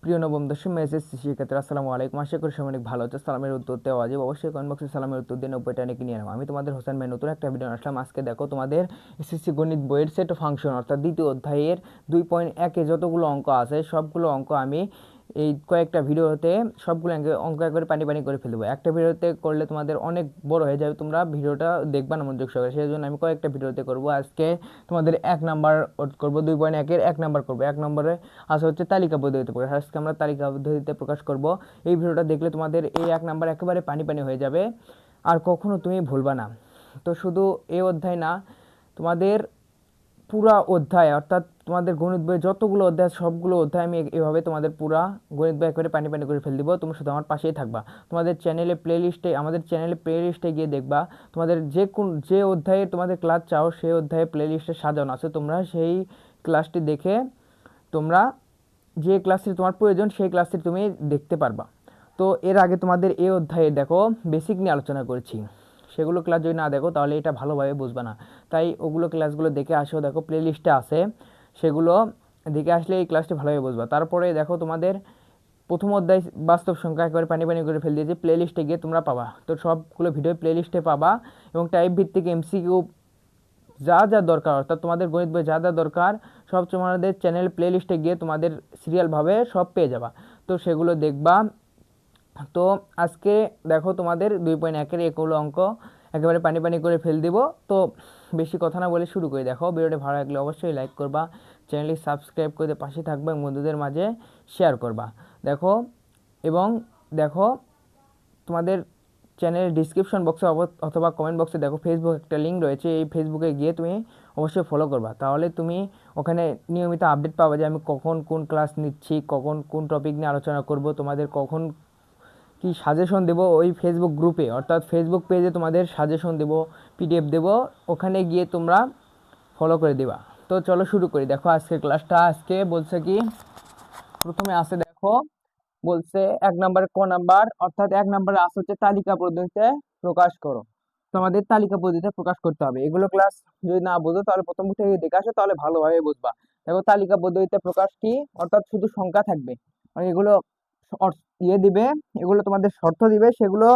প্রিয় নবম দশম মেসেজ শিক্ষার্থীরা আসসালামু আলাইকুম। আশা করি সবাই অনেক ভালো আছে। সালামের উত্তর দেওয়া যাবে অবশ্যই কমেন্ট বক্সে সালামের উত্তর দিয়ে 90টা নাকি নিয়ে নাও। আমি তোমাদের হোসেন ভাই নতুন একটা ভিডিও আসলাম। আজকে দেখো তোমাদের এসএসসি গণিত বইয়ের সেট ফাংশন অর্থাৎ দ্বিতীয় অধ্যায়ের 2.1-এ যতগুলো অঙ্ক আছে সবগুলো অঙ্ক আমি এই কয়েকটা ভিডিওতে সবগুলো অঙ্ক একবারে পানি পানি করে ফেলবো। একটা ভিডিওতে করলে তোমাদের অনেক বড় হয়ে যাবে, তোমরা ভিডিওটা দেখবা না মনোযোগ সহকারে, সেই জন্য আমি কয়েকটা ভিডিওতে করব। আজকে তোমাদের 1 নাম্বার করবো, 2.1-এর 1 নাম্বার করবো। 1 নম্বরে আছে হচ্ছে তালিকা পদ্ধতিতে প্রকাশ। আজকে আমরা তালিকা পদ্ধতিতে প্রকাশ করব। এই ভিডিওটা দেখলে তোমাদের এই 1 নাম্বার একেবারে পানি পানি হয়ে যাবে, আর কখনো তুমি ভুলবা না। তো শুধু এই অধ্যায় না, তোমাদের পুরা অধ্যায় অর্থাৎ তোমাদের গণিত বইয়ের যতগুলো অধ্যায় সবগুলো অধ্যায় আমি এভাবে তোমাদের পুরা গণিত বই করে পানি পানি করে ফেল দিব। তুমি শুধু আমার পাশেই থাকবা। তোমাদের চ্যানেলে প্লেলিস্টে আমাদের চ্যানেলে প্লেলিস্টে গিয়ে দেখবা তোমাদের যে অধ্যায়ে তোমাদের ক্লাস চাও সেই অধ্যায়ে প্লেলিস্টে সাজানো আছে। তোমরা সেই ক্লাসটি দেখে তোমরা যে ক্লাসটি তোমার প্রয়োজন সেই ক্লাসটি তুমি দেখতে পারবা। তো এর আগে তোমাদের এই অধ্যায়ে দেখো বেসিক নিয়ে আলোচনা করেছি, সেগুলো ক্লাস যদি না দেখো তাহলে এটা ভালোভাবে বুঝবা না। তাই ওগুলো ক্লাসগুলো দেখে আসো, দেখো প্লেলিস্টে আছে, সেগুলো দেখে আসলে এই ক্লাসটি ভালোভাবে বুঝবা। তারপরে দেখো তোমাদের প্রথম অধ্যায় বাস্তব সংখ্যা একবারে পানি পানি করে ফেল দিয়েছি, প্লেলিস্টে গিয়ে তোমরা পাবা। তো সবগুলো ভিডিও প্লেলিস্টে পাবা এবং টাইপ ভিত্তিক এমসিকিউ যা যা দরকার অর্থাৎ তোমাদের গণিত বই যা যা দরকার সব তোমাদের চ্যানেল প্লেলিস্টে গিয়ে তোমাদের সিরিয়ালভাবে সব পেয়ে যাবা। তো সেগুলো দেখবা। তো আজকে দেখো তোমাদের 2.1-এর এগুলো অঙ্ক একেবারে পানি পানি করে ফেল দিব। তো বেশি কথা না বলে শুরু করে দেখো। ভিডিওটি ভালো লাগলে অবশ্যই লাইক করবা, চ্যানেলটি সাবস্ক্রাইব করে পাশে থাকবা এবং বন্ধুদের মাঝে শেয়ার করবা। দেখো এবং দেখো তোমাদের চ্যানেলের ডিসক্রিপশন বক্সে অথবা কমেন্ট বক্সে দেখো ফেসবুক একটা লিঙ্ক রয়েছে। এই ফেসবুকে গিয়ে তুমি অবশ্যই ফলো করবা, তাহলে তুমি ওখানে নিয়মিত আপডেট পাবা যে আমি কখন কোন ক্লাস নিচ্ছি, কখন কোন টপিক নিয়ে আলোচনা করব, তোমাদের কখন কি সাজেশন দেবো ওই ফেসবুক গ্রুপে অর্থাৎ ফেসবুক পেজে তোমাদের সাজেশন দেবো, পিডিএফ দেবো, ওখানে গিয়ে তোমরা ফলো করে দেবা। তো চলো শুরু করি। দেখো আজকের ক্লাসটা আজকে বলছে কি, প্রথমে আসে দেখো বলছে 1 নম্বরে ক নাম্বার অর্থাৎ 1 নম্বরে আসে হচ্ছে তালিকা পদ্ধতিতে প্রকাশ করো। তো আমাদের তালিকা পদ্ধতিতে প্রকাশ করতে হবে। এগুলো ক্লাস যদি না বুঝো তাহলে প্রথম থেকে দেখে আসো, তাহলে ভালোভাবে বুঝবা। দেখো তালিকা পদ্ধতিতে প্রকাশ কি, অর্থাৎ শুধু সংখ্যা থাকবে, মানে এগুলো দিবে, এগুলো তোমাদের শর্ত দিবে, সেগুলো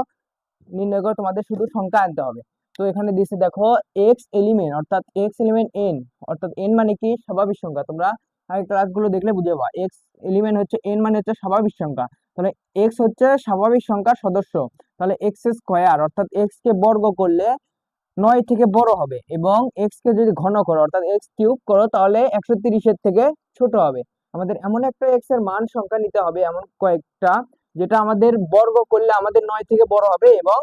নির্ণয় করে তোমাদের শুধু সংখ্যা আনতে হবে। তো এখানে দিছে দেখো এক্স এলিমেন্ট অর্থাৎ এক্স এলিমেন্ট এন অর্থাৎ এন মানে কি স্বাভাবিক সংখ্যা। তোমরা আগে ক্লাসগুলো দেখলে বুঝে যাবা এক্স এলিমেন্ট হচ্ছে এন মানে হচ্ছে স্বাভাবিক সংখ্যা। তাহলে এক্স হচ্ছে স্বাভাবিক সংখ্যার সদস্য। তাহলে এক্স স্কোয়ার অর্থাৎ এক্স কে বর্গ করলে 9 থেকে বড় হবে, এবং এক্স কে যদি ঘন করো অর্থাৎ এক্স কিউব করো তাহলে 130-এর থেকে ছোট হবে। আমাদের এমন একটা এক্স এর মান সংখ্যা নিতে হবে, এমন কয়েকটা যেটা আমাদের বর্গ করলে আমাদের 9 থেকে বড় হবে এবং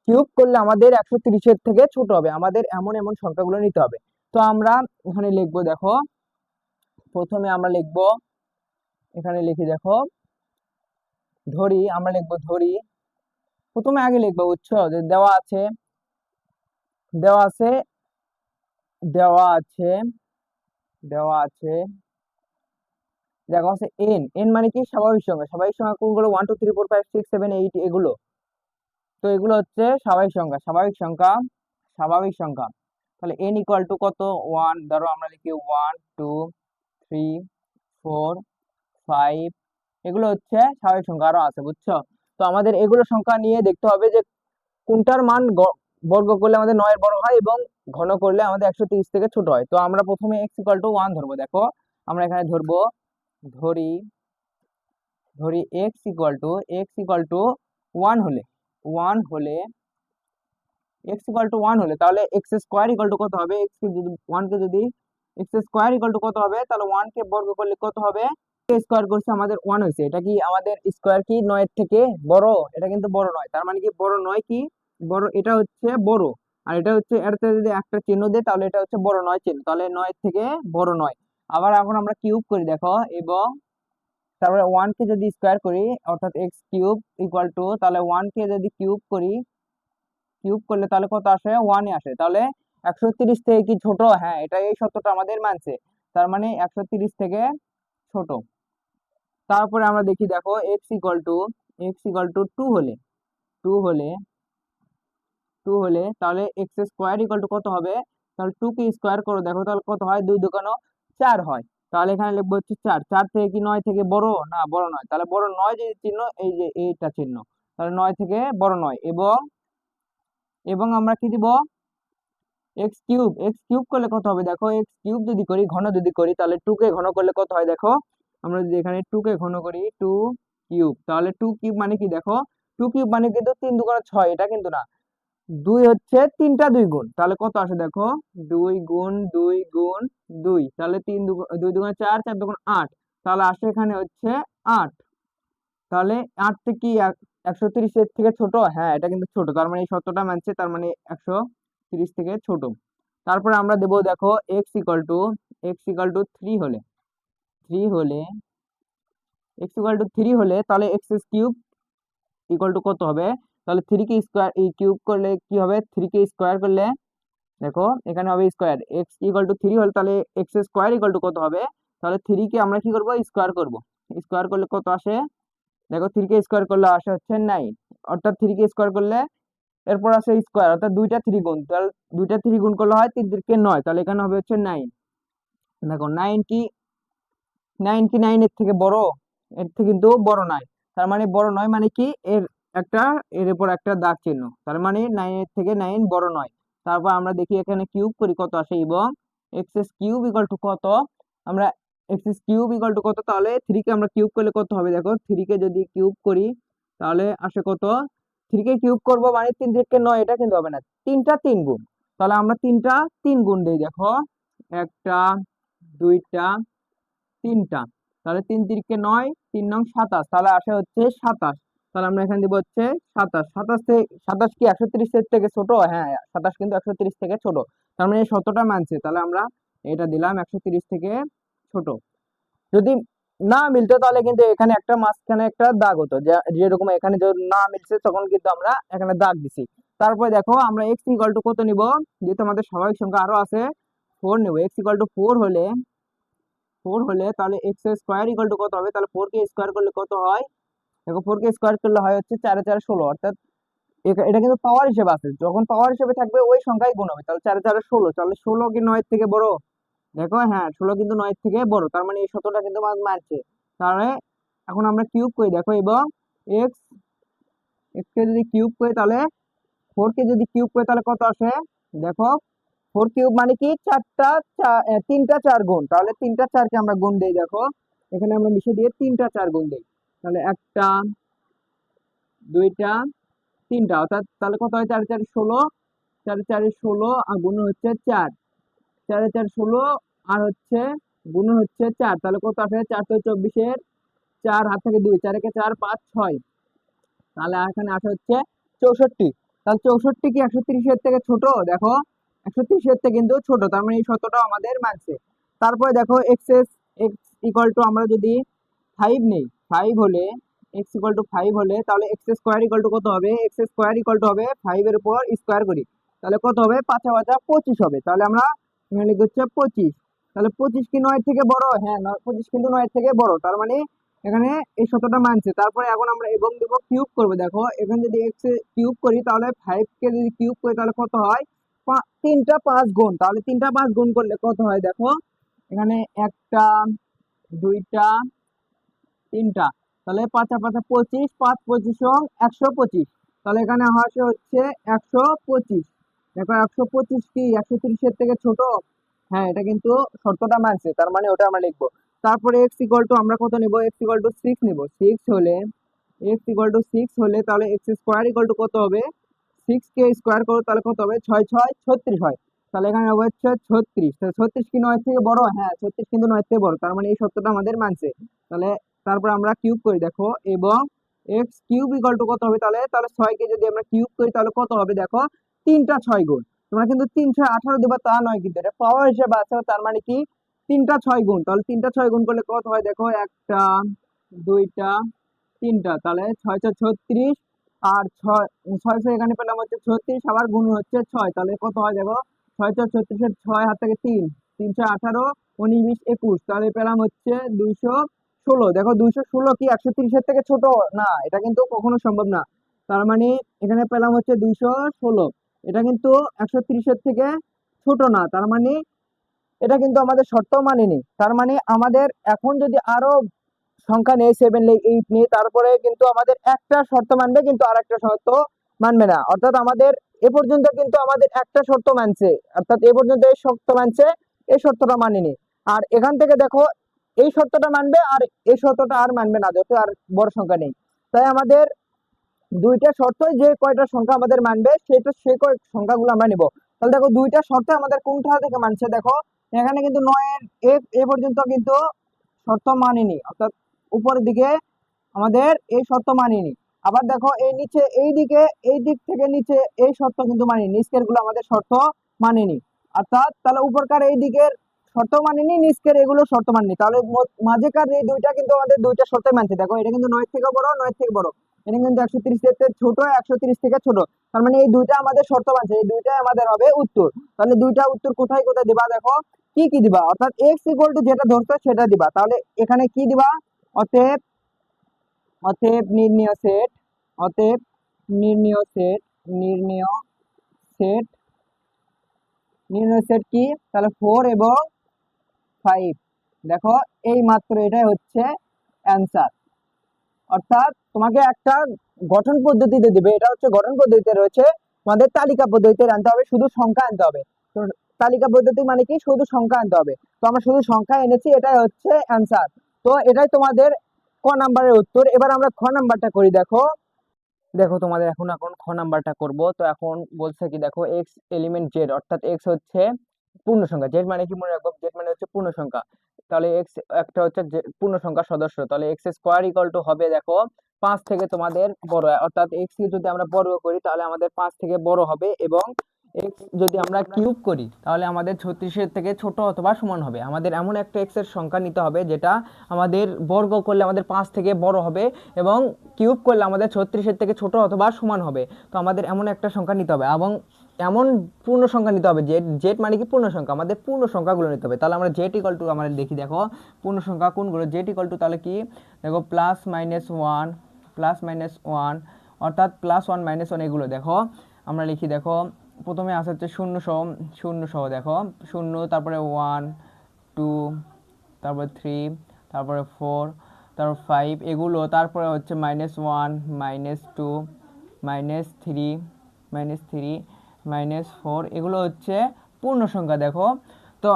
কিউব করলে আমাদের 130-এর থেকে ছোট হবে। আমাদের এমন এমন সংখ্যাগুলো নিতে হবে। তো আমরা এখানে লিখবো, দেখো প্রথমে আমরা লিখবো, এখানে লিখি দেখো ধরি, আমরা লিখবো ধরি। প্রথমে আগে লিখবো বুঝছো যে দেওয়া আছে, দেওয়া আছে, দেওয়া আছে, দেওয়া আছে, দেখো আছে এন। এন মানে কি স্বাভাবিক সংখ্যা। স্বাভাবিক সংখ্যা কোনগুলো? 1 2 3 4 5 6 7 8 এগুলো। তো এগুলো হচ্ছে স্বাভাবিক সংখ্যা। স্বাভাবিক সংখ্যা, স্বাভাবিক সংখ্যা। তাহলে n ইকুয়াল টু কত? 1। ধরো আমরা লিখি 1 2 3 4 5, এগুলো হচ্ছে স্বাভাবিক সংখ্যা। আরো আছে বুঝছো। তো আমাদের এগুলো সংখ্যা নিয়ে দেখতে হবে যে কোনটার মান বর্গ করলে আমাদের 9 এর বড় হয় এবং ঘন করলে আমাদের 130 থেকে ছোট হয়। তো আমরা প্রথমে x ইকুয়াল টু 1 ধরবো। দেখো আমরা এখানে ধরবো, ধরি ধরি x ইকুয়াল টু 1 হলে, 1 হলে তাহলে এক্স স্কোয়ার ইকুয়াল টু কত হবে? এক্স কে যদি 1 কে যদি এক্স স্কোয়ার ইকুয়াল টু কত হবে? তাহলে 1 কে বর্গ করলে কত হবে? স্কোয়ার করছে আমাদের 1 হয়েছে। এটা কি আমাদের স্কোয়ার কি 9 এর থেকে বড়? এটা কিন্তু বড় নয়। তার মানে কি বড় নয় কি বড়? এটা হচ্ছে বড়, আর এটা হচ্ছে এটাতে যদি একটা চিহ্ন দেয় তাহলে এটা হচ্ছে বড় নয় চিহ্ন, তাহলে 9 এর থেকে বড় নয়। আবার এখন আমরা কিউব করি দেখো, এবং তারপরে 1 কে যদি স্কোয়ার করি অর্থাৎ এক্স কিউব ইকুয়াল টু, তাহলে 1 কে যদি কিউব করি, কিউব করলে তাহলে কত আসে? 1 এ আসে। তাহলে 130 থেকে কি ছোট? হ্যাঁ, এটা এই সত্যটা আমাদের মানছে। তার মানে 130 থেকে ছোট। তারপরে আমরা দেখি দেখো x ইকুয়াল টু 2 হলে, 2 হলে 2 হলে তাহলে এক্স স্কোয়ার ইকুয়াল টু কত হবে? তাহলে 2 কে স্কোয়ার করো, দেখো তাহলে কত হয়? 2 2 4 হয়। তাহলে এখানে লিখবো হচ্ছে 4। 4 থেকে কি 9 থেকে বড়? না, বড় নয়। তাহলে বড় নয় যে চিহ্ন, এই যে এইটা চিহ্ন, তাহলে 9 থেকে বড় নয়। এবং এবং আমরা কি দিব? X cube. এক্স কিউব করলে কত হবে দেখো, এক্স কিউব যদি করি, ঘন যদি করি, তাহলে 2 কে ঘন করলে কত হয় দেখো। আমরা যদি এখানে 2 কে ঘন করি, 2 কিউব, তাহলে 2 কিউব মানে কি দেখো, 2 কিউব মানে কিন্তু 3 দুগুণে 6, এটা কিন্তু না। 2 হচ্ছে 3টা 2 গুণ, তাহলে কত আসে দেখো, 2 গুণ 2 গুণ 2, তাহলে 2 দুগুণে 4, 4 দুগুণ 8, তাহলে আসে এখানে হচ্ছে 8। তাহলে 8 থেকে কি 130 এর থেকে ছোট? হ্যাঁ, এটা কিন্তু ছোট, তার মানে এই শর্তটা মানছে, তার মানে 130 থেকে ছোট। তারপরে আমরা দেবো দেখো x ইকাল টু 3 হলে, 3 হলে x ইকাল টু 3 হলে তাহলে এক্স কিউব ইকুয়াল টু কত হবে? তাহলে 3 কে স্কোয়ার কিউব করলে কি হবে, 3 কে স্কোয়ার করলে দেখো এখানে হবে স্কোয়ার। x ইকাল টু 3 হলে তাহলে এক্স স্কোয়ার ইকুয়াল টু কত হবে? তাহলে 3 কে আমরা কি করব, স্কোয়ার করব। স্কোয়ার করলে কত আসে দেখো, 3 কে স্কোয়ার করলে আসে হচ্ছে 9, অর্থাৎ 3 কে স্কোয়ার করলে এরপর আসে স্কোয়ার, অর্থাৎ দুইটা 3 গুণ, তাহলে দুইটা 3 গুণ করলে হয় 3 3 কে 9, তাহলে এখানে হবে হচ্ছে 9। দেখো 9 এর থেকে বড়? এর থেকে কিন্তু বড় নয়, তার মানে বড় নয় মানে কি, একটা এর উপর একটা দাগ চিহ্ন, তার মানে 9 এর থেকে 9 বড় নয়। তারপর আমরা দেখি এখানে কিউব করি কত আসে, এবং এক্স কিউব ইকুয়াল টু কত, আমরা এক্স কিউব ইকুয়াল টু কত, তাহলে 3 কে আমরা কিউব করলে কত হবে দেখো, 3 কে যদি কিউব করি তাহলে আসে কত, 3 কে কিউব করবো মানে 3 থেকে 9, এটা কিন্তু হবে না, তিনটা 3 গুণ, তাহলে আমরা তিনটা 3 গুণ দিই দেখো, একটা, দুইটা, 3টা, তাহলে 3 তিরিকে 9, 3 নং 27, তাহলে আসে হচ্ছে 27। তাহলে আমরা এখানে দিব হচ্ছে 27। 27 কি 130 এর থেকে ছোট? হ্যাঁ, 27 কিন্তু 130 থেকে ছোট, তার মানে এই শতটা মানছে, তাহলে আমরা এটা দিলাম 130 থেকে ছোট। যদি না মিলতো তাহলে কিন্তু এখানে একটা মাঝখানে একটা দাগ হতো, যেরকম এখানে যদি না মিলছে তখন কিন্তু আমরা এখানে দাগ দিছি। তারপরে দেখো আমরা এক্স ইকুয়াল টু কত নিব, যেহেতু আমাদের স্বাভাবিক সংখ্যা আরো আছে, 4 নিব। এক্স ইকুয়াল টু 4 হলে, তাহলে এক্স স্কোয়ার ইকুয়াল টু কত হবে, তাহলে 4 কে স্কোয়ার করলে কত হয় দেখো, 4 কে স্কোয়ার করলে হয় হচ্ছে 4 4 16, অর্থাৎ এটা কিন্তু পাওয়ার হিসেবে আছে, যখন পাওয়ার হিসেবে থাকবে ওই সংখ্যাই গুণ হবে, তাহলে 4 4 16, তাহলে 16 কি 9 এর থেকে বড়? দেখো হ্যাঁ, 16 কিন্তু 9 এর থেকে বড়, তার মানে এই শতটা কিন্তু মানছে। তাহলে এখন আমরা কিউব করি দেখো, এবং এক্স এক্স কে যদি কিউব করি তাহলে 4 কে যদি কিউব করি তাহলে কত আসে দেখো, 4 কিউব মানে কি 3টা 4 গুণ, তাহলে 3টা 4 কে আমরা গুণ দেই দেখো, এখানে আমরা মিশিয়ে দিয়ে 3টা 4 গুণ দেই, তাহলে একটা, দুইটা, 3টা, অর্থাৎ তাহলে কত হয়, 4 4 16, 4 4 16 আর গুণ হচ্ছে 4, 4 4 16 আর হচ্ছে গুণ হচ্ছে 4, তাহলে কত আসে, 4 24 এর 4 হাত থেকে 2, 4 একে 4 5 6, তাহলে এখানে আসে হচ্ছে 64। তাহলে 64 কি 130 এর থেকে ছোট? দেখো 130 এর থেকে কিন্তু ছোট, তার মানে এই শতটাও আমাদের মানছে। তারপরে দেখো এক্স ইকুয়াল টু আমরা যদি 5 নেই, 5 হলে এক্স ইকুয়াল টু 5 হলে তাহলে এক্স স্কোয়ার ইকুয়াল টু কত হবে, এক্স স্কোয়ার ইকুয়াল টু হবে 5 এর উপর স্কোয়ার করি, তাহলে কত হবে, 5 5 25 হবে, তাহলে আমরা এখানে লিখব হচ্ছে 25। তাহলে 25 কি 9 থেকে বড়? হ্যাঁ, 25 কিন্তু 9 থেকে বড়, তার মানে এখানে এই শতটা মানছে। তারপরে এখন আমরা এবং দেবো কিউব করবো, দেখো এখানে যদি এক্স কিউব করি তাহলে 5 কে যদি কিউব করি তাহলে কত হয়, 3টা 5 গুণ, তাহলে 3টা 5 গুণ করলে কত হয় দেখো, এখানে একটা, দুইটা, 3টা, তাহলে 5 আর 5 25, 5 25 125, তাহলে এখানে আসে হচ্ছে 125। দেখো 125 কি 130 এর থেকে ছোট? হ্যাঁ, এটা কিন্তু শর্তটা মানছে, তার মানে ওটা আমরা লিখবো। তারপরে এক্স ইকুয়াল টু আমরা কত নিব, এক্স ইকুয়াল টু 6 নিব। 6 হলে তাহলে এক্স স্কোয়ার ইকুয়াল টু কত হবে, 6 কে স্কোয়ার করো তাহলে কত হবে, 6 6 36 হয়, তাহলে এখানে হবে হচ্ছে 36। 36 কি 9 থেকে বড়? হ্যাঁ, 36 কিন্তু 9 থেকে বড়, তার মানে এই সত্যটা আমাদের মানছে। তাহলে তারপর আমরা কিউব করি দেখো, এবং এক্স কিউব ইকুয়াল টু কত হবে, তাহলে তাহলে 6 কে যদি আমরা কিউব করি তাহলে কত হবে দেখো, 3টা 6 গুণ, তোমরা কিন্তু 318 দেবা তা নয়, কিন্তু এটা পাওয়ার হিসেবে আছে, তার মানে কি 3টা 6 গুণ, তাহলে 3টা 6 গুণ করলে কত হয় দেখো, একটা, দুইটা, 3টা, তাহলে 6 6 36, আর 6 6 এখানে পেলাম হচ্ছে 36, আবার গুণ হচ্ছে 6, তাহলে কত হয় দেখো, 6 6 36 এর 6 হাত থেকে 3, 318, 19 20 21, তাহলে পেলাম হচ্ছে 216। দেখো 216 কি 130 এর থেকে ছোট? না, এটা কিন্তু কখনো সম্ভব না, তার মানে এখানে পেলাম হচ্ছে 216, এটা কিন্তু 130 এর থেকে ছোট না, তার মানে এটা কিন্তু আমাদের শর্ত মানেনি। তার মানে আমাদের এখন যদি আরো সংখ্যা নেই, 7 নেই, 8 নেই, তারপরে কিন্তু আমাদের একটা শর্ত মানবে, কিন্তু আর একটা শর্ত মানবে না। অর্থাৎ আমাদের এ পর্যন্ত কিন্তু আমাদের একটা শর্ত মানছে, অর্থাৎ এ পর্যন্ত এই শর্ত মানছে, এই শর্তটা মানেনি। আর এখান থেকে দেখো এই শর্তটা মানবে আর এই শর্তটা আর মানবে না, যত আর বড় সংখ্যা নেই। তাই আমাদের দুইটা শর্ত, যে কয়টা সংখ্যা আমাদের মানবে সেটা সেই কয় সংখ্যাগুলো আমরা নিব। তাহলে দেখো দুইটা শর্ত আমাদের কোনটা থেকে মানছে, দেখো এখানে কিন্তু 9 এর এ পর্যন্ত কিন্তু শর্ত মানেনি, অর্থাৎ উপরের দিকে আমাদের এই শর্ত মানেনি। আবার দেখো এই নিচে এই দিকে, এই দিক থেকে নিচে এই শর্ত কিন্তু মানেনি, নিচের গুলো আমাদের শর্ত মানেনি। অর্থাৎ তাহলে উপরকার এই দিকের শর্ত মানেনি, নিচের এগুলো শর্ত মানেনি। তাহলে মাঝেকার এই দুইটা কিন্তু আমাদের দুইটা শর্ত মানছে। দেখো এটা কিন্তু 9 থেকে বড়, 9 থেকে বড়, এটা কিন্তু 130 থেকে ছোট, 130 থেকে ছোট। তার মানে এই দুইটা আমাদের শর্ত মানছে, এই দুইটাই আমাদের হবে উত্তর। তাহলে দুইটা উত্তর কোথায় কোথায় দিবা, দেখো কি কি দিবা, অর্থাৎ এক্স ইকুয়াল টু যেটা ধরছো সেটা দিবা। তাহলে এখানে কি দিবা, অতএব অতএব নির্ণয় সেট, অতএব নির্ণয় সেট, নির্ণয় সেট, নির্ণয় সেট কি, তাহলে 4 এবং 5। দেখো এই মাত্র এটাই হচ্ছে অ্যান্সার। অর্থাৎ তোমাকে একটা গঠন পদ্ধতিতে দিবে, এটা হচ্ছে গঠন পদ্ধতিতে রয়েছে, তোমাদের তালিকা পদ্ধতিতে আনতে হবে, শুধু সংখ্যা আনতে হবে। তো তালিকা পদ্ধতি মানে কি, শুধু সংখ্যা আনতে হবে। তো আমরা শুধু সংখ্যা এনেছি, এটাই হচ্ছে অ্যান্সার। তো এটাই তোমাদের ক নাম্বারের উত্তর। এবার আমরা খ নাম্বারটা করি। দেখো দেখো তোমাদের এখন এখন খ নাম্বারটা করব। তো এখন বলছে কি, দেখো এক্স এলিমেন্ট জেড, অর্থাৎ এক্স হচ্ছে পূর্ণ সংখ্যা, জেড মানে কি মনে রাখবো, জেড মানে হচ্ছে পূর্ণ সংখ্যা। তাহলে এক্স একটা হচ্ছে পূর্ণ সংখ্যা সদস্য, তাহলে এক্স স্কোয়ার ইকুয়াল টু হবে দেখো 5 থেকে তোমাদের বড়, অর্থাৎ এক্স কে যদি আমরা বর্গ করি তাহলে আমাদের 5 থেকে বড় হবে, এবং এক্স যদি আমরা কিউব করি তাহলে আমাদের 36 এর থেকে ছোট অথবা সমান হবে। আমাদের এমন একটা এক্স এর সংখ্যা নিতে হবে যেটা আমাদের বর্গ করলে আমাদের 5 থেকে বড় হবে, এবং কিউব করলে আমাদের 36 এর থেকে ছোট অথবা সমান হবে। তো আমাদের এমন একটা সংখ্যা নিতে হবে, এবং এমন পূর্ণ সংখ্যা নিতে হবে। জেড জেড মানে কি পূর্ণ সংখ্যা, আমাদের পূর্ণ সংখ্যাগুলো নিতে হবে। তাহলে আমরা জেড ইকুয়াল টু আমাদের দেখি, দেখো পূর্ণ সংখ্যা কোনগুলো, জেড ইকুয়াল টু তাহলে কি, দেখো plus minus one, plus minus one, অর্থাৎ প্লাস ওয়ান মাইনাস ওয়ান, এগুলো দেখো আমরা লিখি। দেখো প্রথমে আসে হচ্ছে শূন্য সহ, শূন্য সহ দেখো শূন্য, তারপরে ওয়ান, টু, তারপরে থ্রি, তারপরে ফোর, তারপর ফাইভ, এগুলো তারপরে হচ্ছে minus one, minus two, minus three, minus three, minus four, এগুলো হচ্ছে পূর্ণ সংখ্যা। দেখো তো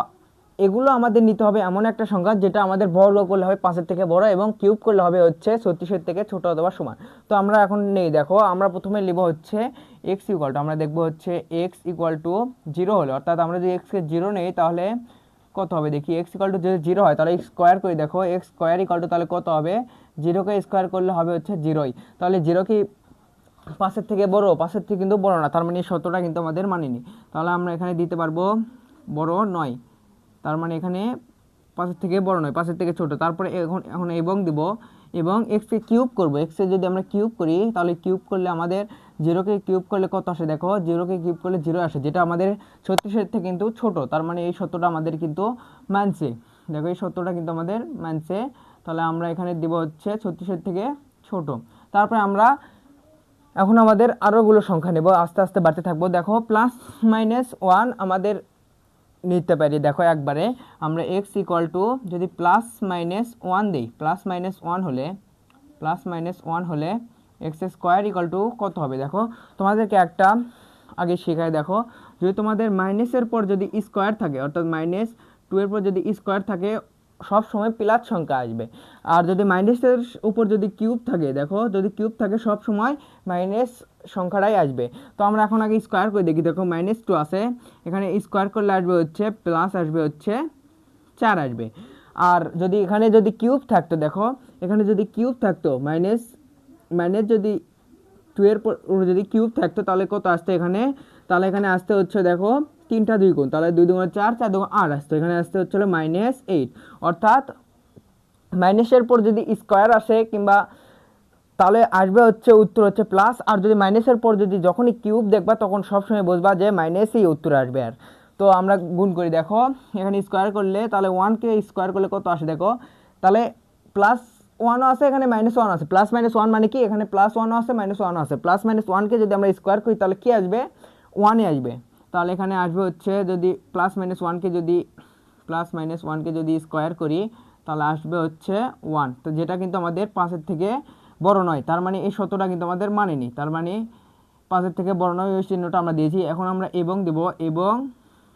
এগুলো আমাদের নিতে হবে এমন একটা সংখ্যা যেটা আমাদের বর্গ করলে হবে 5-এর থেকে বড়, এবং কিউব করলে হবে হচ্ছে 36-এর থেকে ছোট অথবা সমান। তো আমরা এখন নেই, দেখো আমরা প্রথমে লিখব হচ্ছে এক্স ইকুয়াল টু, আমরা দেখবো হচ্ছে এক্স ইকুয়াল টু জিরো হলে, অর্থাৎ আমরা যদি এক্সকে জিরো নেই তাহলে কত হবে দেখি, এক্স ইকুয়াল টু যদি জিরো হয় তাহলে এক্স স্কোয়ার করি। দেখো এক্স স্কোয়ার ইকুয়াল টু তাহলে কত হবে, জিরোকে স্কোয়ার করলে হবে হচ্ছে জিরোই। তাহলে জিরো কি 5-এর থেকে বড়, 5-এর থেকে কিন্তু বড় না, তার মানে এই শর্তটা কিন্তু আমাদের মানেনি। তাহলে আমরা এখানে দিতে পারবো বড় নয়, তার মানে এখানে 5-এর থেকে বড় নয়, 5-এর থেকে ছোট। তারপরে এখন এখন এবং দিব, এবং এক্সকে কিউব করবো। এক্সকে যদি আমরা কিউব করি তাহলে কিউব করলে আমাদের, জিরোকে কিউব করলে কত আসে, দেখো জিরোকে কিউব করলে জিরো আসে, যেটা আমাদের 36-এর থেকে কিন্তু ছোট, তার মানে এই সত্যটা আমাদের কিন্তু মানছে। দেখো এই সত্যটা কিন্তু আমাদের মানছে। তাহলে আমরা এখানে দিব হচ্ছে 36-এর থেকে ছোট। তারপরে আমরা এখন আমাদের আরোগুলো সংখ্যা নেব, আস্তে আস্তে বাড়তে থাকবো। দেখো প্লাস মাইনাস ওয়ান আমাদের নিতে পারি। দেখো একবারে আমরা এক্স ইকুয়াল টু যদি প্লাস মাইনাস ওয়ান দিই, প্লাস মাইনাস ওয়ান হলে, প্লাস মাইনাস ওয়ান হলে এক্স স্কোয়ার ইকুয়াল টু কত হবে। দেখো তোমাদেরকে একটা আগে শেখায়, দেখো যদি তোমাদের মাইনাসের পর যদি স্কোয়ার থাকে, অর্থাৎ মাইনাস টু এর পর যদি স্কোয়ার থাকে সব সময় প্লাস সংখ্যা আসবে, আর যদি মাইনাসের উপর যদি কিউব থাকে, দেখো যদি কিউব থাকে সব সময় মাইনাস সংখ্যাটাই আসবে। তো আমরা এখন আগে স্কোয়ার করে দেখি। দেখো মাইনাস টু আছে, এখানে স্কোয়ার করলে আসবে হচ্ছে প্লাস, আসবে হচ্ছে 4 আসবে। আর যদি এখানে যদি কিউব থাকতো, দেখো এখানে যদি কিউব থাকতো, মাইনাস মাইনাস যদি টু এর যদি কিউব থাকতো তাহলে কত আসতো এখানে, তাহলে এখানে আসতে হচ্ছে দেখো 3টা 2 গুণ, তাহলে 2 দুগুণ 4, 4 দুগুণ 8 আসতো, এখানে আসতে হচ্ছে মাইনাস 8। অর্থাৎ মাইনাসের পর যদি স্কোয়ার আসে কিংবা, তাহলে আসবে হচ্ছে উত্তর হচ্ছে প্লাস। আর যদি মাইনাসের পর যদি যখনই কিউব দেখবা তখন সবসময় বুঝবা যে মাইনাসই উত্তর আসবে। আর তো আমরা গুণ করি, দেখো এখানে স্কোয়ার করলে তাহলে ওয়ানকে স্কোয়ার করলে কত আসে, দেখো তাহলে প্লাস ওয়ানও আছে, এখানে মাইনাস ওয়ান আছে। প্লাস মাইনাস ওয়ান মানে কি, এখানে প্লাস ওয়ানও আছে মাইনাস ওয়ানও আছে। প্লাস মাইনাস ওয়ানকে যদি আমরা স্কোয়ার করি তাহলে কি আসবে, ওয়ানই আসবে। তাহলে এখানে আসবে হচ্ছে যদি প্লাস মাইনাস ওয়ানকে যদি প্লাস মাইনাস ওয়ানকে যদি স্কোয়ার করি তাহলে আসবে হচ্ছে 1, তো যেটা কিন্তু আমাদের 5-এর থেকে বড় নয়, তার মানে এই শর্তটা কিন্তু আমাদের মানেনি, তার মানে 5-এর থেকে বড় নয় ওই চিহ্নটা আমরা দিয়েছি। এখন আমরা এবং দেব, এবং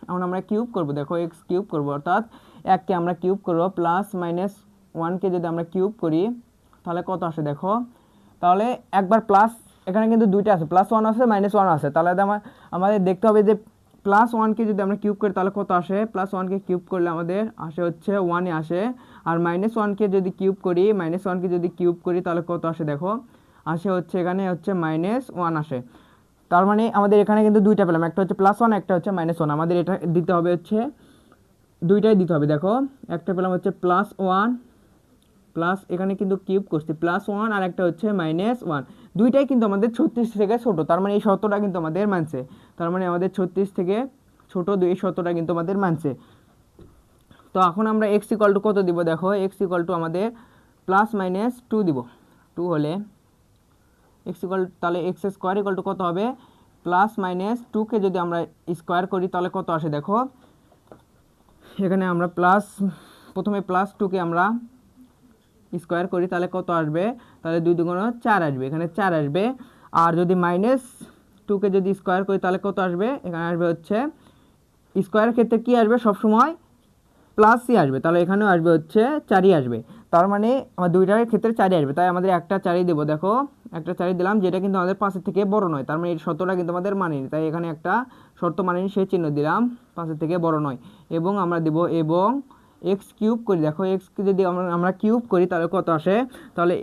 এখন আমরা কিউব করব, দেখো এক্স কিউব করব, অর্থাৎ 1কে আমরা কিউব করব, প্লাস মাইনাস 1কে যদি আমরা কিউব করি তাহলে কত আসে দেখো, তাহলে একবার প্লাস, এখানে কিন্তু দুইটা আছে, প্লাস 1 আছে মাইনাস 1 আছে, তাহলে আমাদের দেখতে হবে যে প্লাস 1কে যদি আমরা কিউব করি তাহলে কত আসে, প্লাস 1কে কিউব করলে আমাদের আসে হচ্ছে 1-এ আসে, আর মাইনাস 1কে যদি কিউব করি, মাইনাস 1কে যদি কিউব করি তাহলে কত আসে দেখো, আসে হচ্ছে এখানে হচ্ছে -1 আসে। তার মানে আমাদের এখানে কিন্তু দুইটা পেলাম, একটা হচ্ছে +1, একটা হচ্ছে -1, আমাদের এটা দিতে হবে হচ্ছে দুইটাই দিতে হবে। দেখো একটা পেলাম হচ্ছে +1 প্লাস, এখানে কিন্তু কিউব করছি +1, আর একটা হচ্ছে -1, দুইটাই কিন্তু আমাদের 36 থেকে ছোট, তার মানে এই শর্তটা কিন্তু আমাদের মানছে, তার মানে আমাদের 36 থেকে ছোট এই শর্তটা কিন্তু আমাদের মানছে। তো এখন আমরা x = কত দিব, দেখো x = আমাদের +-2 দিব, 2 হলে তাহলে x² কত হবে, +-2কে যদি আমরা স্কোয়ার করি তাহলে কত আসে দেখো, এখানে আমরা প্রথমে +2কে আমরা স্কোয়ার করি তাহলে কত আসবে, তাহলে 2 × 4 আসবে, এখানে 4 আসবে, আর যদি -2কে যদি স্কোয়ার করি তাহলে কত আসবে, এখানে আসবে হচ্ছে স্কোয়ারের ক্ষেত্রে কি আসবে সবসময় প্লাসই আসবে, তাহলে এখানেও আসবে হচ্ছে 4ই আসবে, তার মানে আমার দুইটার ক্ষেত্রে 4ই আসবে, তাই আমাদের একটা 4ই দেবো, দেখো একটা 4ই দিলাম, যেটা কিন্তু আমাদের 5-এর থেকে বড় নয়, তার মানে এই শর্তটা কিন্তু আমাদের মানেনি, তাই এখানে একটা শর্ত মানেনি সেই চিহ্ন দিলাম, 5-এর থেকে বড় নয়, এবং আমরা দেব এবং এক্স কিউব করি, দেখো এক্সকে যদি আমরা কিউব করি তাহলে কত আসে, তাহলে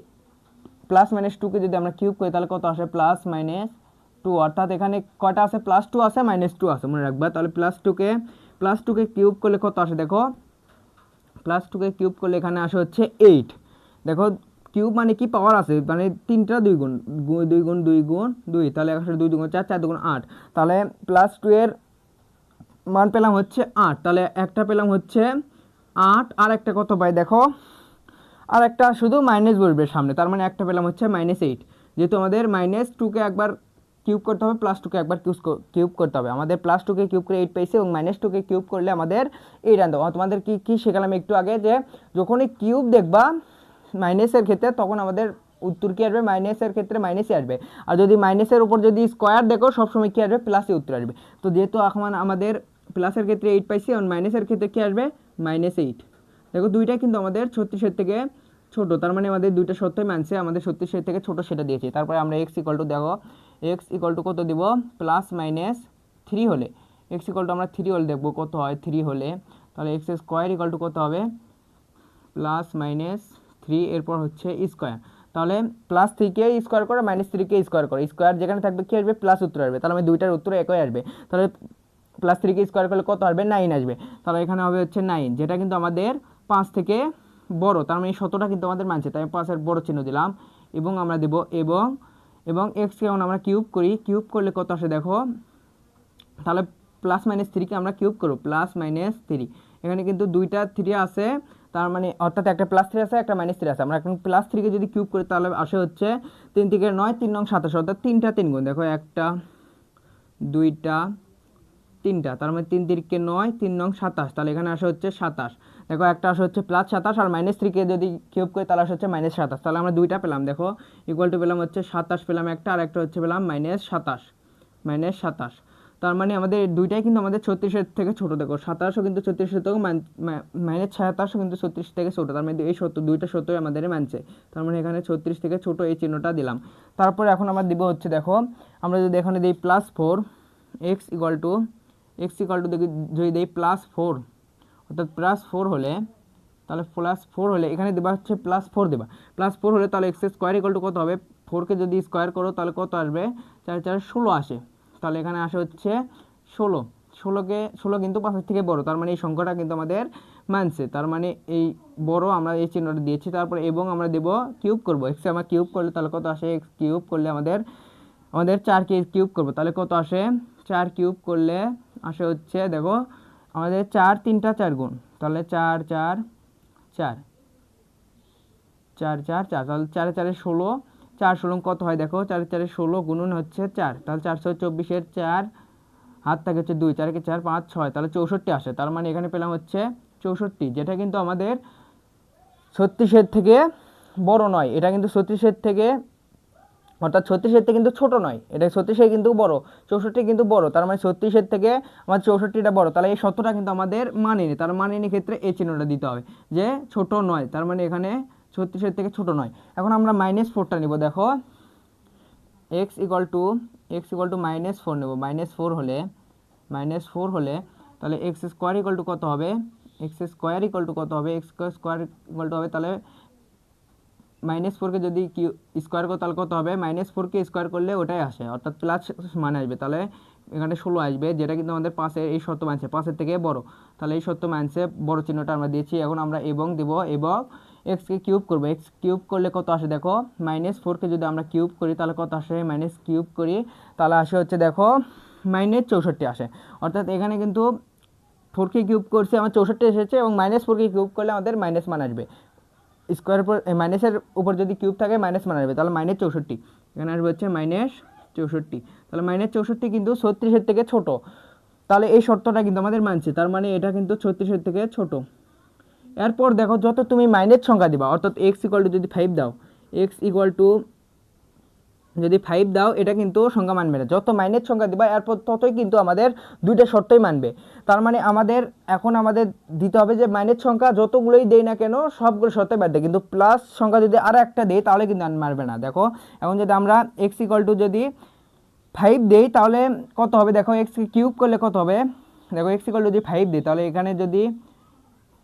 +-2কে যদি আমরা কিউব করি তাহলে কত আসে, +-2, অর্থাৎ এখানে কয়টা আছে, +2 আছে -2 আছে মনে রাখবা, তাহলে +2কে কিউব করলে কত আসে দেখো, +2কে কিউব করলে এখানে আসে হচ্ছে 8, দেখো কিউব মানে কি পাওয়ার আছে, মানে 3টা 2 গুণ 2 গুণ 2 গুণ 2, তাহলে আসলে 2 × 4 4 × 8, তাহলে +2 এর মান পেলাম হচ্ছে 8, তাহলে একটা পেলাম হচ্ছে 8, আর একটা কত পাই দেখো, আর একটা শুধু মাইনাস বসবে সামনে, তার মানে একটা পেলাম হচ্ছে -8, যেহেতু আমাদের -2কে একবার কিউব করতে হবে, +2কে একবার কিউব করতে হবে, আমাদের +2কে কিউব করে 8 পাইছি, এবং -2কে কিউব করলে আমাদের 8 আনতে হবে। তোমাদের কি শেখালাম একটু আগে, যে যখনই কিউব দেখবা মাইনাসের ক্ষেত্রে তখন আমাদের উত্তর কি আসবে, মাইনাসের ক্ষেত্রে মাইনাসই আসবে, আর যদি মাইনাসের উপর যদি স্কোয়ার দেখো সবসময় কি আসবে, প্লাসই উত্তর আসবে। তো যেহেতু এখন আমাদের প্লাসের ক্ষেত্রে 8 পাইছি, এবং মাইনাসের ক্ষেত্রে কি আসবে, -8, দেখো দুইটাই কিন্তু আমাদের 36-এর থেকে ছোট, তার মানে আমাদের দুইটা সত্যই মানছে, আমাদের 36-এর থেকে ছোট সেটা দিয়েছি। তারপরে আমরা দেখো x কত দিব, +-3 হলে, আমরা 3 হলে দেখবো কত হয়, 3 হলে তাহলে x² কত হবে, +-3, এরপর হচ্ছে স্কোয়ার, তাহলে +3কে স্কোয়ার করে -3কে স্কোয়ার করে, স্কোয়ার যেখানে থাকবে কি আসবে, প্লাস উত্তর আসবে, তাহলে আমি দুইটার উত্তর একই আসবে, তাহলে +3কে স্কোয়ার করলে কত আসবে, 9 আসবে, তাহলে এখানে হবে হচ্ছে 9, যেটা কিন্তু আমাদের 5 থেকে বড়, তার মানে এই শতটা কিন্তু আমাদের মানছে, তাই 5-এর বড় চিহ্ন দিলাম, এবং আমরা দেব এবং এক্সকে যখন আমরা কিউব করি, কিউব করলে কত আসে দেখো, তাহলে +-3কে আমরা কিউব করব, +-3, এখানে কিন্তু দুইটা 3 আছে, তার মানে অর্থাৎ একটা +3 আছে, একটা -3 আছে, আমরা এখন +3কে যদি কিউব করি তাহলে আসে হচ্ছে 3 থেকে 9, 3 নং 27, অর্থাৎ 3টা 3 গুণ, দেখো একটা 2টা 3টা, তার মানে 3 3কে 9, 3 নং 27, তাহলে এখানে আসে হচ্ছে 27, দেখো একটা আসে হচ্ছে +27, আর -3কে যদি কিউব করি তাহলে আসে হচ্ছে -27, তাহলে আমরা দুইটা পেলাম, দেখো = পেলাম হচ্ছে 27 পেলাম একটা, আর একটা হচ্ছে পেলাম -27, তার মানে আমাদের দুইটাই কিন্তু আমাদের 36-এর থেকে ছোট, দেখো 27ও কিন্তু 36-এর থেকে -27ও কিন্তু 36 থেকে ছোট, তার মানে এই দুইটা সত্যই আমাদের মানছে, তার মানে এখানে 36 থেকে ছোট এই চিহ্নটা দিলাম। তারপরে এখন আমরা দিব হচ্ছে, দেখো আমরা যদি এখানে দিই +4, x = যদি দিই +4, অর্থাৎ +4 হলে, তাহলে +4 হলে এখানে দেবা হচ্ছে +4 দেবা, +4 হলে তাহলে x² কত হবে, 4কে যদি স্কোয়ার করো তাহলে কত আসবে, 4 4 16 আসে, তাহলে এখানে আসে হচ্ছে 16 কিন্তু 5-এর থেকে বড়, তার মানে এই সংখ্যাটা কিন্তু আমাদের মানছে, তার মানে এই বড় আমরা এই চিহ্নটা দিয়েছি। তারপরে এবং আমরা দেব কিউব করব, x আমরা কিউব করলে তাহলে কত আসে, x কিউব করলে আমাদের 4কে কিউব করব, তাহলে কত আসে, 4 কিউব করলে আসে হচ্ছে, দেখো আমাদের 4 3টা 4 গুণ, তাহলে 4 4 4 4 4 4, তাহলে 4 4 16, 4 16 কত হয় দেখো, 4 4 16 গুণন হচ্ছে 4, তাহলে 424 এর 4 হাত থাকে হচ্ছে 2, 4 কে 4 5 6, তাহলে 64 আসে, তার মানে এখানে পেলাম হচ্ছে 64, যেটা কিন্তু আমাদের 36-এর থেকে বড় নয়, এটা কিন্তু 36-এর থেকে, অর্থাৎ 36-এর থেকে কিন্তু ছোট নয়, এটা 36-এর কিন্তু বড়, 64 কিন্তু বড়, তার মানে 36-এর থেকে আমার 64টা বড়, তাহলে এই সত্যটা কিন্তু আমাদের মানেনি, তার মানেনি ক্ষেত্রে এই চিহ্নটা দিতে হবে যে ছোট নয়, তার মানে এখানে 36-এর থেকে ছোট নয়। এখন আমরা -4টা নিব, দেখো x ইকুয়াল টু -4 নেব, -4 হলে তাহলে এক্স স্কোয়ার ইকুয়াল টু কত হবে, এক্স স্কোয়ার ইকুয়াল টু কত হবে, এক্স স্কোয়ার ইকুয়াল টু হবে, তাহলে -4কে যদি স্কোয়ার করো তাহলে কত হবে, -4কে স্কোয়ার করলে ওটাই আসে, অর্থাৎ প্লাস মানে আসবে, তাহলে এখানে 16 আসবে, যেটা কিন্তু আমাদের পাশের এই শর্ত মানছে, পাশের থেকে বড়, তাহলে এই শর্ত মানছে, বড় চিহ্নটা আমরা দিয়েছি। এখন আমরা এবং দেব, এবং এক্সকে কিউব করবো, এক্স কিউব করলে কত আসে দেখো, -4কে যদি আমরা কিউব করি তাহলে কত আসে, মাইনাস কিউব করি তাহলে আসে হচ্ছে দেখো -64 আসে, অর্থাৎ এখানে কিন্তু 4কে কিউব করছে আমার 64 এসেছে, এবং -4কে কিউব করলে আমাদের মাইনাস মান আসবে, স্কোয়ার উপর মাইনাসের উপর যদি কিউব থাকে মাইনাস মান আসবে, তাহলে -64, এখানে আসবে হচ্ছে -64, তাহলে -64 কিন্তু 36-এর থেকে ছোট, তাহলে এই শর্তটা কিন্তু আমাদের মানছে, তার মানে এটা কিন্তু 36-এর থেকে ছোট। এরপর দেখো যত তুমি মাইনাস সংখ্যা দিবা, অর্থাৎ x ইকুয়াল টু যদি 5 দাও, x ইকুয়াল টু যদি 5 দাও, এটা কিন্তু সংখ্যা মানবে না, যত মাইনাস সংখ্যা দিবা এরপর ততই কিন্তু আমাদের দুইটা শর্তই মানবে, তার মানে আমাদের এখন আমাদের দিতে হবে যে মাইনাস সংখ্যা যতগুলোই দেই না কেন সবগুলো শর্তই বাদ দেয়, কিন্তু প্লাস সংখ্যা যদি আর একটা দেই তাহলে কিন্তু মারবে না। দেখো এখন যদি আমরা x ইকুয়াল টু যদি 5 দেই তাহলে কত হবে, দেখো x কিউব করলে কত হবে, দেখো x ইকুয়াল টু যদি 5 দিই তাহলে এখানে যদি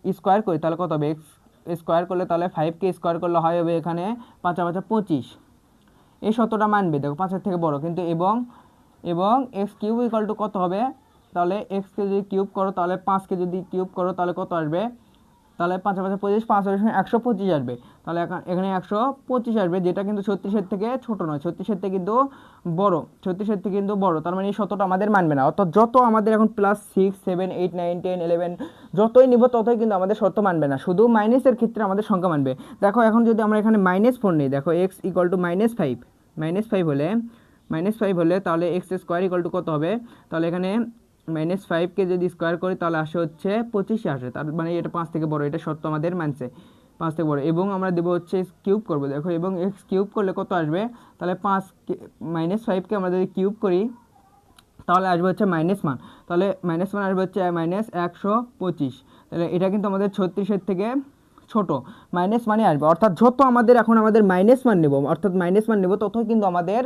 স্কোয়ার করি তাহলে কত হবে, এক্স স্কোয়ার করলে তাহলে 5কে স্কোয়ার করলে হয় হবে এখানে 5 5 25, এই শতটা মানবে, দেখো 5-এর থেকে বড়, কিন্তু এবং এক্স কিউব ইকুয়াল টু কত হবে, তাহলে এক্সকে যদি কিউব করো তাহলে 5কে যদি কিউব করো তাহলে কত আসবে, তাহলে 5 5 25, 5 125 আসবে, তাহলে এখানে 125 আসবে, যেটা কিন্তু 36-এর থেকে ছোট নয়, 36-এর থেকে কিন্তু বড়, 36-এর থেকে কিন্তু বড়, তার মানে এই শতটা আমাদের মানবে না, অর্থাৎ যত আমাদের এখন +6 7 8 9 10 11 যতই নিব ততই কিন্তু আমাদের শর্ত মানবে না, শুধু মাইনাসের ক্ষেত্রে আমাদের সংখ্যা মানবে। দেখো এখন যদি আমরা এখানে -4 নিই, দেখো x ইকুয়াল টু -5 হলে তাহলে এক্স স্কোয়ার ইকুয়াল টু কত হবে, তাহলে এখানে -5কে যদি স্কোয়ার করি তাহলে আসে হচ্ছে 25 আসে, তার মানে এটা 5 থেকে বড়, এটা শর্ত আমাদের মানছে 5 থেকে বড়, এবং আমরা দেবো হচ্ছে কিউব করবো, দেখো এবং এক্স কিউব করলে কত আসবে, তাহলে -5কে আমরা যদি কিউব করি তাহলে আসবে হচ্ছে মাইনাস মান, তাহলে মাইনাস মান আসবে হচ্ছে -125, তাহলে এটা কিন্তু আমাদের 36-এর থেকে ছোট, মাইনাস মানে আসবে, অর্থাৎ যত আমাদের এখন আমাদের মাইনাস মান নেব, অর্থাৎ মাইনাস মান নেব ততই কিন্তু আমাদের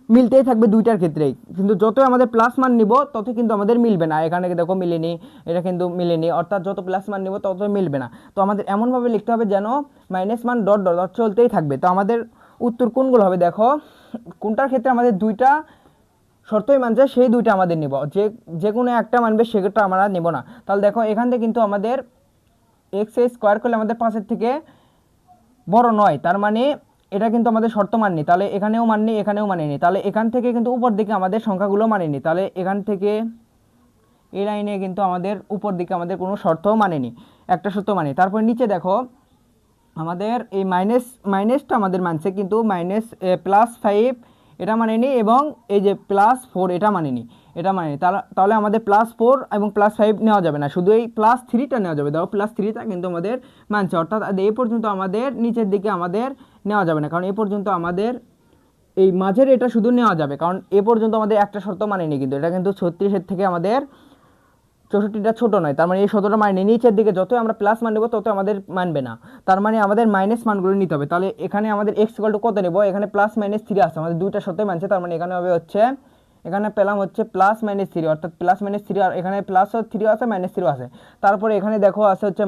মিলতেই থাকবে দুইটার ক্ষেত্রেই, কিন্তু যতই আমাদের প্লাস মান নিব ততই কিন্তু আমাদের মিলবে না, এখানে দেখো মিলেনি, এটা কিন্তু মিলেনি, অর্থাৎ যত প্লাস মান নিব ততই মিলবে না, তো আমাদের এমনভাবে লিখতে হবে যেন মাইনাস মান ডট ডট ডট চলতেই থাকবে। তো আমাদের উত্তর কোনগুলো হবে, দেখো কোনটার ক্ষেত্রে আমাদের দুইটা শর্তই মানছে সেই দুইটা আমাদের নিব, যে কোনো একটা মানবে সেটা আমরা নেব না। তাহলে দেখো এখান থেকে কিন্তু আমাদের এক্স স্কোয়ার করলে আমাদের 5-এর থেকে বড় নয়, তার মানে এটা কিন্তু আমাদের শর্ত মাননি, তাহলে এখানেও মাননি এখানেও মানেনি, তাহলে এখান থেকে কিন্তু উপর দিকে আমাদের সংখ্যাগুলো মানেনি, তাহলে এখান থেকে এই লাইনে কিন্তু আমাদের উপর দিকে আমাদের কোনো শর্তও মানেনি, একটা শর্ত মানে। তারপর নিচে দেখো আমাদের এই মাইনাসটা আমাদের মানছে, কিন্তু +5 এটা মানেনি, এবং এই যে +4 এটা মানেনি, তাহলে আমাদের +4 এবং +5 নেওয়া যাবে না, শুধু এই +3টা নেওয়া যাবে, দেখো +3টা কিন্তু আমাদের মানছে, অর্থাৎ এই পর্যন্ত আমাদের নিচের দিকে আমাদের নেওয়া যাবে না, কারণ এই পর্যন্ত আমাদের এই মাঝের এটা শুধু নেওয়া যাবে, কারণ এ পর্যন্ত আমাদের একটা শর্ত মানেনি, কিন্তু এটা কিন্তু 36-এর থেকে আমাদের 64টা ছোট নয়, তার মানে এই শতটা মানে নিচের দিকে যতই আমরা প্লাস মান নেব তত আমাদের মানবে না, তার মানে আমাদের মাইনাস মানগুলো নিতে হবে। তাহলে এখানে আমাদের এক্স ইকুয়াল টু কত নেব, এখানে +-3 আছে, আমাদের দুইটা শর্তই মানছে, তার মানে এখানে হবে হচ্ছে, এখানে পেলাম হচ্ছে +-3, অর্থাৎ +-3, আর এখানে +3 আছে -3 আছে, তারপরে এখানে দেখো আছে হচ্ছে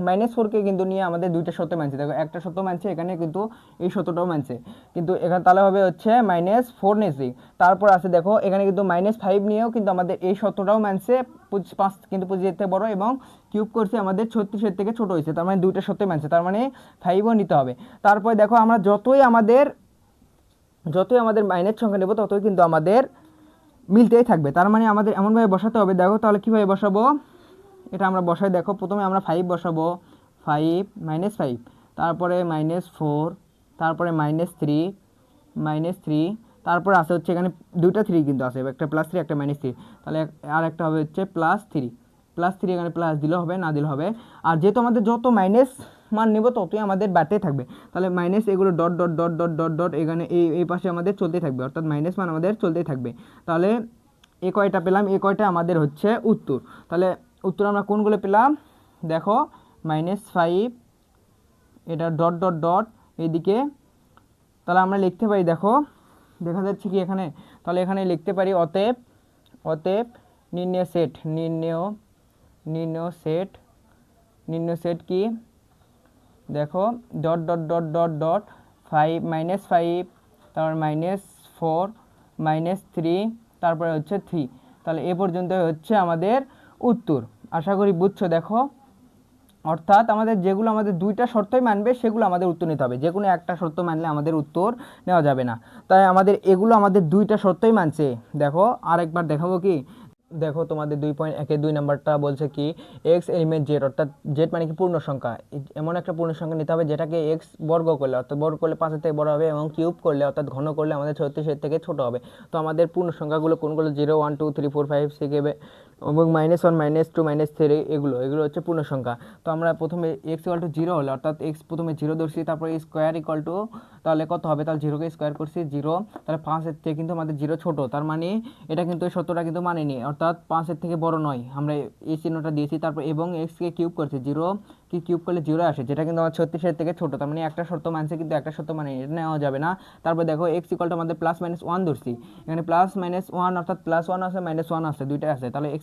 -4কে কিন্তু নিয়ে আমাদের দুইটা শর্ত মানছে, দেখো একটা শর্ত মানছে এখানে, কিন্তু এই শর্তটাও মানছে, কিন্তু এখানে তাহলে হবে হচ্ছে -4 নিয়েছি, তারপর আছে দেখো এখানে কিন্তু -5 নিয়েও কিন্তু আমাদের এই শর্তটাও মানছে, 5 কিন্তু 25-এর থেকে বড়, এবং কিউব করছে আমাদের 36-এর থেকে ছোট হয়েছে, তার মানে দুইটা শর্তই মানছে, তার মানে 5ও নিতে হবে। তারপরে দেখো আমরা যতই আমাদের মাইনাস সংখ্যা নেব ততই কিন্তু আমাদের মিলতেই থাকবে, তার মানে আমাদের এমনভাবে বসাতে হবে, দেখো তাহলে কীভাবে বসাবো এটা আমরা বসাই, দেখো প্রথমে আমরা 5 বসাবো, 5 -5, তারপরে -4, তারপরে -3, তারপরে আছে হচ্ছে এখানে দুইটা 3 কিন্তু আছে, একটা +3 একটা -3, তাহলে আর একটা হবে হচ্ছে +3, +3 এখানে প্লাস দিলে হবে, না দিলে হবে। আর যেহেতু আমাদের যত মাইনাস মান নেব ততই আমাদের বাড়তেই থাকবে, তাহলে মাইনাস এগুলো dot dot dot dot dot dot এখানে এই পাশে আমাদের চলতেই থাকবে, অর্থাৎ মাইনাস মান আমাদের চলতেই থাকবে। তাহলে এ কয়টা পেলাম, এ কয়টা আমাদের হচ্ছে উত্তর। তাহলে উত্তর আমরা কোনগুলো পেলাম দেখো, -5 এটা ডট ডট ডট এইদিকে। তাহলে আমরা লিখতে পারি, দেখো দেখা যাচ্ছে কি এখানে, তাহলে এখানে লিখতে পারি অতএব অতএব নির্ণয় সেট নির্ণয় সেট কি দেখো dot dot dot dot dot 5 -5 তারপর -4 -3 তারপরে হচ্ছে 3। তাহলে এ পর্যন্ত হচ্ছে আমাদের উত্তর। আশা করি বুঝছো। দেখো অর্থাৎ আমাদের যেগুলো আমাদের দুইটা শর্তই মানবে সেগুলো আমাদের উত্তর নিতে হবে, যে কোনো একটা শর্ত মানলে আমাদের উত্তর নেওয়া যাবে না। তাই আমাদের এগুলো আমাদের দুইটা শর্তই মানছে। দেখো আরেকবার দেখাবো কি, দেখো তোমাদের 2.1 2 নাম্বারটা বলছে কি এক্স এলিমেন্ট জেড, অর্থাৎ জেড মানে কি পূর্ণ সংখ্যা, এমন একটা পূর্ণ সংখ্যা নিতে হবে যেটাকে এক্স বর্গ করলে, অর্থাৎ বর্গ করলে 5 থেকে বড় হবে, এবং কিউব করলে অর্থাৎ ঘন করলে আমাদের 36 থেকে ছোট হবে। তো আমাদের পূর্ণ সংখ্যাগুলো কোনগুলো 0 1 2 3 4 5 6 এবং -1 -2 -3 এগুলো হচ্ছে পূর্ণ সংখ্যা। তো আমরা প্রথমে x = 0 হলে, অর্থাৎ x প্রথমে 0 ধরছি, তারপরে স্কোয়ার ইকুয়াল টু তাহলে কত হবে, তাহলে 0 কে স্কোয়ার করছি 0, তাহলে 5 এর থেকে কিন্তু আমাদের 0 ছোট, তার মানে এটা কিন্তু এই সত্যটা কিন্তু মানেনি, অর্থাৎ 5 এর থেকে বড় নয়, আমরা এই চিহ্নটা দিয়েছি। তারপর এবং x কে কিউব করছি, 0 কি কিউব করলে 0 আসে, যেটা কিন্তু আমার 36 এর থেকে ছোট, তার মানে একটা শর্ত মানছে কিন্তু একটা শর্ত মানেনি, এটা নেওয়া যাবে না। তারপর দেখো x = আমাদের +-1 ধরছি, এখানে +-1 অর্থাৎ +1 আছে -1 আছে, দুইটাই আছে, তাহলে x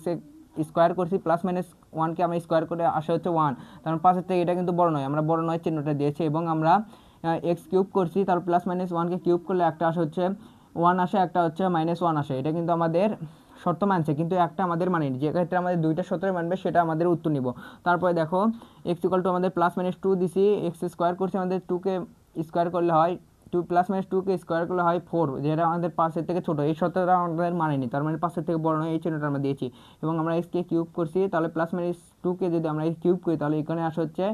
স্কোয়ার করছি, +-1 কে আমরা স্কোয়ার করে আসে হচ্ছে 1, তারপর 5 এর থেকে এটা কিন্তু বড় নয়, আমরা বড় নয় চিহ্নটা দিয়েছি। এবং আমরা x কিউব করছি, তারপর +-1 কে কিউব করলে একটা আসে হচ্ছে 1 আসে, একটা হচ্ছে -1 আসে, এটা কিন্তু আমাদের শর্ত মানছে, কিন্তু একটা আমাদের মানেনি, যে ক্ষেত্রে আমাদের দুইটা শর্তই মানবে সেটা আমাদের উত্তর নিব। তারপরে দেখো x = আমাদের +-2 দিছি, x স্কোয়ার করছি, আমাদের 2 কে স্কোয়ার করলে হয় 2 +-2 কে স্কোয়ার করলে হয় 4, যেটা আমাদের 5 এর থেকে ছোট, এই শর্তটা আমাদের মানেনি, তার মানে 5 এর থেকে বড় নয়, এই চিহ্নটা আমরা দিয়েছি। এবং আমরা x কে কিউব করছি, তাহলে +-2 কে যদি আমরা কিউব করি তাহলে এখানে আসে হচ্ছে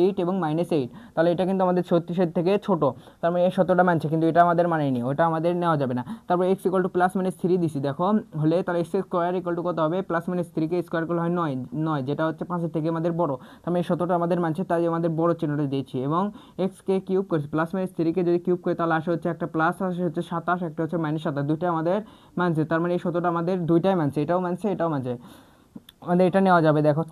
8 এবং -8, তাহলে এটা কিন্তু আমাদের 36 এর থেকে ছোট, তার মানে এই শর্তটা মানছে, কিন্তু এটা আমাদের মানেনি, ওটা আমাদের নেওয়া যাবে না। তারপর x = +-3 দিছি, দেখো হলে তাহলে x স্কোয়ার = কত হবে, +-3 কে স্কোয়ার করলে হয় 9, যেটা হচ্ছে 5 এর থেকে আমাদের বড়, তার মানে এই শর্তটা আমাদের মানছে, তাই আমাদের বড় চিহ্নটা দিয়েছি। এবং x কে কিউব করছি, +-3 কে যদি কিউব করি তাহলে আসে হচ্ছে একটা প্লাস আসে হচ্ছে 27, একটা হচ্ছে -27, দুইটা আমাদের মানছে, তার মানে এই শর্তটা আমাদের দুইটাই মানছে, এটাও মানছে এটাও মানছে, আমাদের এটা নেওয়া যাবে। দেখো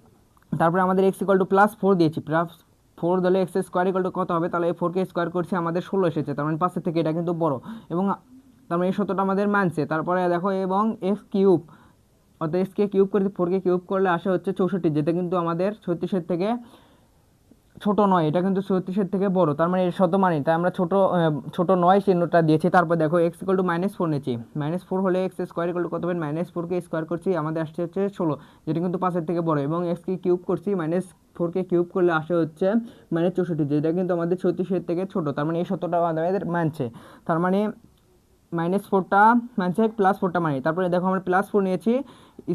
তারপরে আমাদের x = +4 দিয়েছি, +4 দিলে x স্কোয়ার = কত হবে, তাহলে এই 4 কে স্কোয়ার করছি, আমাদের 16 এসেছে, তার মানে 5 এর থেকে এটা কিন্তু বড়, এবং তার মানে এই শর্তটা আমাদের মানছে। তারপরে দেখো এবং x কিউব, অর্থাৎ x কে কিউব করতে 4 কে কিউব করলে আসে হচ্ছে 64, যেটা কিন্তু আমাদের 36 এর থেকে ছোট নয়, এটা কিন্তু 36 এর থেকে বড়, তার মানে এর শত মানি, তাই আমরা ছোট নয় চিহ্নটা দিয়েছি। তারপর দেখো x = -4 নিয়েছি, -4 হলে x স্কোয়ার = কত হবে, -4 কে স্কোয়ার করছি, আমাদের আসছে হচ্ছে 16, যেটা কিন্তু 5 এর থেকে বড়, এবং x কে কিউব করছি, -4 কে কিউব করলে আসে হচ্ছে -64, যেটা কিন্তু আমাদের 36 এর থেকে ছোট, তার মানে এই শতটা আমাদের মানছে, তার মানে -4টা মানছে, +4টা মানি। তারপরে দেখো আমরা +4 নিয়েছি,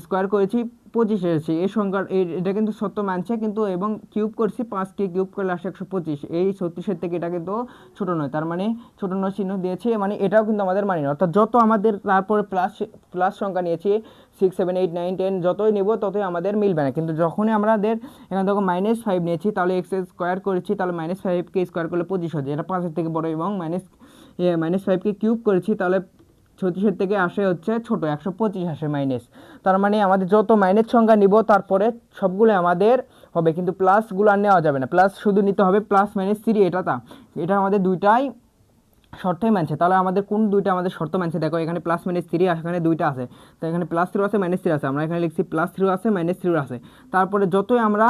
স্কোয়ার করেছি, 25 এসেছে, এই সংখ্যার এটা কিন্তু সত্য মানছে, কিন্তু এবং কিউব করছি, 5 কে কিউব করলে আসে 125, এই 36 থেকে এটা কিন্তু ছোট নয়, তার মানে ছোট নয় চিহ্ন দিয়েছে, মানে এটাও কিন্তু আমাদের মানি না, অর্থাৎ যত আমাদের তারপরে প্লাস সংখ্যা নিয়েছি 6 7 8 9 10 যতই নিব ততই আমাদের মিলবে না। কিন্তু যখনই আমাদের এখানে দেখো -5 নিয়েছি, তাহলে x স্কোয়ার করেছি, তাহলে -5 কে স্কোয়ার করলে 25 হচ্ছে, এটা 5 এর থেকে বড়, এবং -5 কে কিউব করেছি, তাহলে 36 থেকে আসে হচ্ছে ছোট, 125 আসে মাইনাস, তার মানে আমাদের যত মাইনাস সংখ্যা নিব তারপরে সবগুলো আমাদের হবে, কিন্তু প্লাসগুলো আর নেওয়া যাবে না, প্লাস শুধু নিতে হবে +-3, এটা আমাদের দুইটাই শর্তই মানছে। তাহলে আমাদের কোন দুইটা আমাদের শর্ত মানছে, দেখো এখানে +-3 এখানে দুইটা আছে, তো এখানে +3 আছে -3 আছে, আমরা এখানে লিখছি +3 আছে -3 আছে, তারপরে যতই আমরা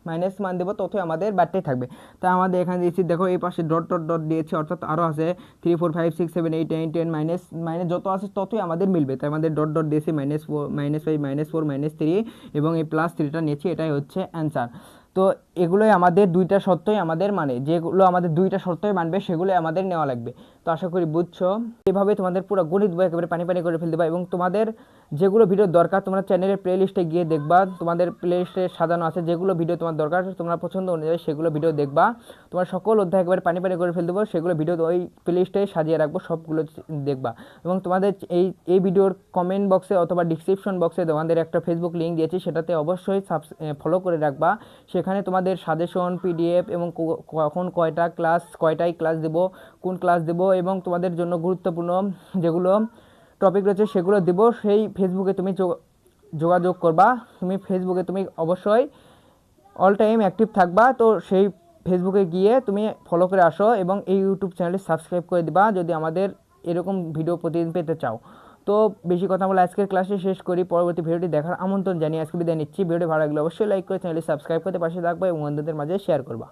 মাইনাস মান দেবো ততই আমাদের বাড়তেই থাকবে। তাই আমাদের এখানে দিয়েছি, দেখো এই পাশে ডট ডট ডট দিয়েছে, অর্থাৎ আরও আছে 3 4 5 6 7 8 9 10, মাইনাস যত আছে ততই আমাদের মিলবে, তাই আমাদের ডট ডট দিয়েছি -4 -5 -4 -3, এবং এই +3টা নিয়েছি, এটাই হচ্ছে অ্যান্সার। তো এগুলোই আমাদের দুইটা শর্তই আমাদের মানে, যেগুলো আমাদের দুইটা শর্তই মানবে সেগুলোই আমাদের নেওয়া লাগবে। তো আশা করি বুঝছো, এভাবে তোমাদের পুরো গণিত বই একেবারে পানি পানি করে ফেলতে পারবে, এবং তোমাদের যেগুলো ভিডিও দরকার তোমরা চ্যানেলের প্লে লিস্টে গিয়ে দেখবা, তোমাদের প্লে লিস্টে সাজানো আছে যেগুলো ভিডিও তোমার দরকার, তোমরা পছন্দ অনুযায়ী সেগুলো ভিডিও দেখবা। তোমার সকল অধ্যায় একেবারে পানি পানি করে ফেলে দেবো, সেগুলো ভিডিও ওই প্লে লিস্টে সাজিয়ে রাখবো, সবগুলো দেখবা। এবং তোমাদের এই ভিডিওর কমেন্ট বক্সে অথবা ডিসক্রিপশন বক্সে তোমাদের একটা ফেসবুক লিঙ্ক দিয়েছি, সেটাতে অবশ্যই ফলো করে রাখবা। সেখানে তোমাদের সাজেশন, পিডিএফ এবং কখন কয়টায় ক্লাস দেবো, কোন ক্লাস দেবো এবং তোমাদের জন্য গুরুত্বপূর্ণ যেগুলো টপিক রয়েছে সেগুলো দেবো। সেই ফেসবুকে তুমি যোগাযোগ করবা। তুমি ফেসবুকে তুমি অবশ্যই অল টাইম অ্যাক্টিভ থাকবা। তো সেই ফেসবুকে গিয়ে তুমি ফলো করে আসো এবং এই ইউটিউব চ্যানেলটি সাবস্ক্রাইব করে দিবা যদি আমাদের এরকম ভিডিও প্রতিদিন পেতে চাও। তো বেশি কথা বলে আজকের ক্লাসে শেষ করি, পরবর্তী ভিডিওটি দেখার আমন্ত্রণ জানিয়ে আজকে বিদায় নিচ্ছি। ভিডিওটি ভালো লাগলে অবশ্যই লাইক করে চ্যানেলটি সাবস্ক্রাইব করতে পাশে থাকবে এবং বন্ধুদের মাঝে শেয়ার করবা।